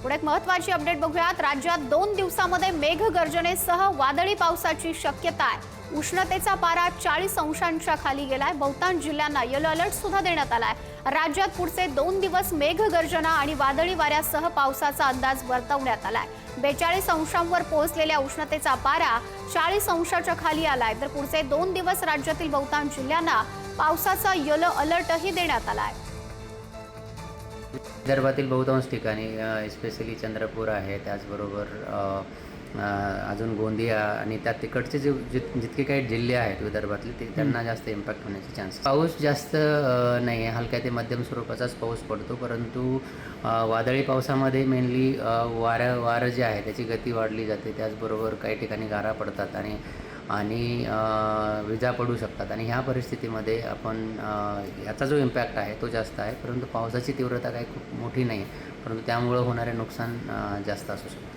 पुढे एक महत्त्वाची अपडेट बघूयात। राज्यात 2 दिवसांमध्ये मेघगर्जनेसह वादळी पावसाची शक्यता आहे। उष्णतेचा पारा 40 अंशांच्या खाली गेलाय। बहुतांश जिल्ह्यांना येलो अलर्ट सुद्धा देण्यात आलाय। राज्यात पुढचे 2 दिवस मेघगर्जना आणि वादळी वाऱ्यासह पावसाचा अंदाज वर्तवण्यात आलाय। 42 अंशांवर पोहोचलेल्या उष्णतेचा पारा 40 अंशाच्या खाली आलाय। तर पुढचे 2 दिवस राज्यातील बहुतांश जिल्ह्यांना पावसाचा येलो अलर्टही देण्यात आलाय। विदर्भातील बहुतांश ठिकाणी स्पेशली चंद्रपूर आहे, त्याचबरोबर अजून गोंदिया आणि त्या तिकडचे जितके काही जिल्हे आहेत विदर्भातले त्यांना जास्त इम्पॅक्ट होण्याचे चान्स। पाऊस जास्त नाही आहे, हलक्या ते मध्यम स्वरूपाचाच पाऊस पडतो, परंतु वादळी पावसामध्ये मेनली वारं जे आहे त्याची गती वाढली जाते, त्याचबरोबर काही ठिकाणी गारा पडतात आणि विजा पडू शकतात आणि ह्या परिस्थितीमध्ये आपण याचा जो इम्पॅक्ट आहे तो जास्त आहे, परंतु पावसाची तीव्रता काही खूप मोठी नाही, परंतु त्यामुळे होणारे नुकसान जास्त असू शकते।